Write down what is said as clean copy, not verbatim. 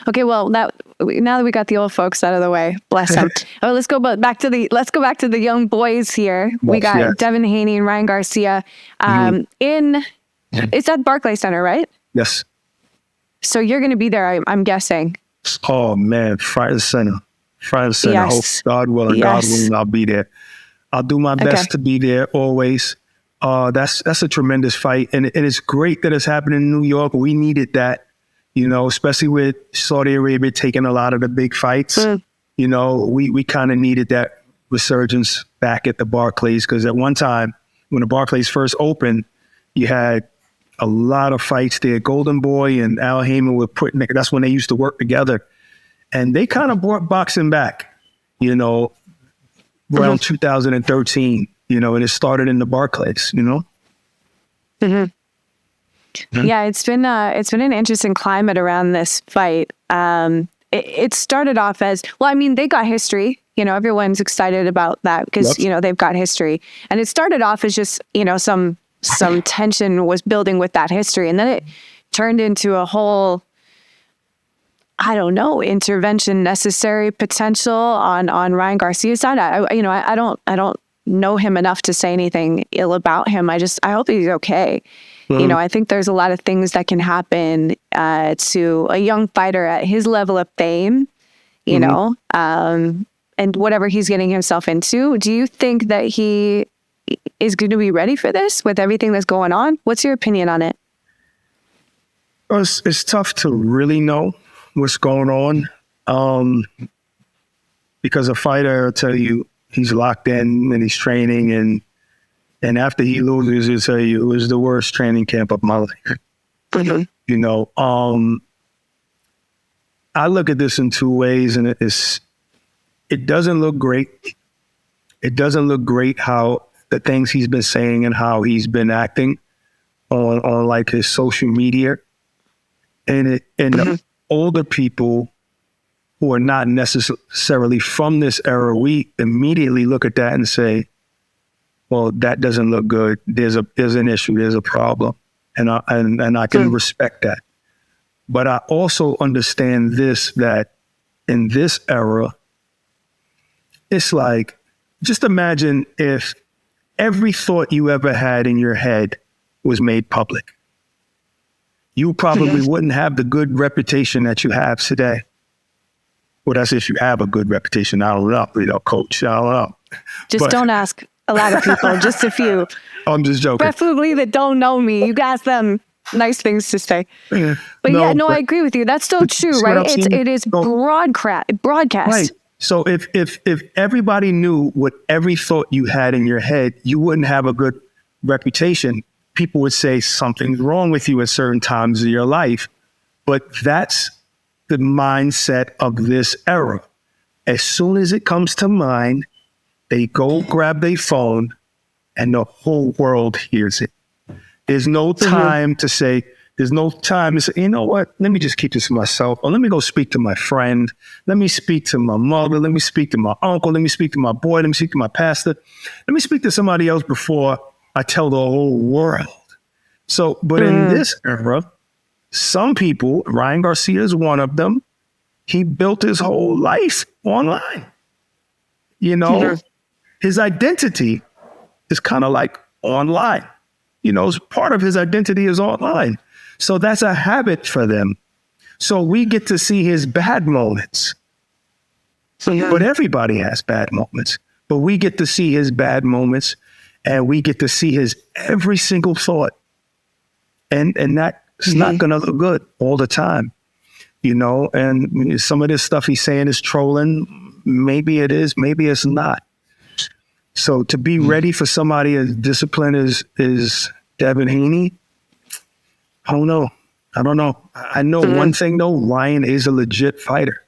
Okay, well, now that we got the old folks out of the way, bless them. Let's go back to the young boys here. We got Devin Haney and Ryan Garcia it's at Barclays Center, right? Yes. So you're going to be there, I'm guessing. Oh man, Friday Center. Yes. Hope God willing, I'll be there. I'll do my best to be there always. That's a tremendous fight, and it's great that it's happening in New York. We needed that, especially with Saudi Arabia taking a lot of the big fights. We kind of needed that resurgence back at the Barclays, because at one time when the Barclays first opened, you had a lot of fights there. Golden Boy and Al Heyman were that's when they used to work together, and they kind of brought boxing back, around 2013. And it started in the Barclays, Yeah, it's been an interesting climate around this fight. It started off as, well, I mean, they got history. Everyone's excited about that because, they've got history. And it started off as just, some tension was building with that history. And then it turned into a whole, I don't know, intervention necessary potential on Ryan Garcia's side. I don't know him enough to say anything ill about him. I hope he's okay. I think there's a lot of things that can happen to a young fighter at his level of fame, and whatever he's getting himself into. Do you think that he is going to be ready for this with everything that's going on? What's your opinion on it? Well, it's tough to really know what's going on, because a fighter will tell you he's locked in and he's training, and after he loses, he'll tell you it was the worst training camp of my life. I look at this in two ways, and it doesn't look great. It doesn't look great how the things he's been saying and how he's been acting on like his social media, and the older people who are not necessarily from this era, we immediately look at that and say, well, that doesn't look good. There's an issue. There's a problem. And I can respect that. But I also understand that in this era, it's like, just imagine if every thought you ever had in your head was made public. You probably wouldn't have the good reputation that you have today. Well, that's if you have a good reputation. I don't know, coach. I don't know. Don't ask a lot of people, just a few. I'm just joking. Preferably that don't know me. You ask them nice things to say. But I agree with you. That's still true, right? It is broadcast. Right. So if everybody knew what every thought you had in your head, you wouldn't have a good reputation. People would say something's wrong with you at certain times of your life. But that's the mindset of this era. As soon as it comes to mind, they go grab their phone and the whole world hears it. There's no time to say, you know what, let me just keep this to myself. Or let me go speak to my friend. Let me speak to my mother. Let me speak to my uncle. Let me speak to my boy. Let me speak to my pastor. Let me speak to somebody else before I tell the whole world. So, but in this era, some people, Ryan Garcia is one of them, he built his whole life online. His identity is kind of like online. Part of his identity is online. So that's a habit for them. So we get to see his bad moments. But everybody has bad moments. But we get to see his bad moments, and we get to see his every single thought. And that's not going to look good all the time. And some of this stuff he's saying is trolling. Maybe it is, maybe it's not. So to be ready for somebody as disciplined as Devin Haney, I don't know. I know one thing though, Ryan is a legit fighter.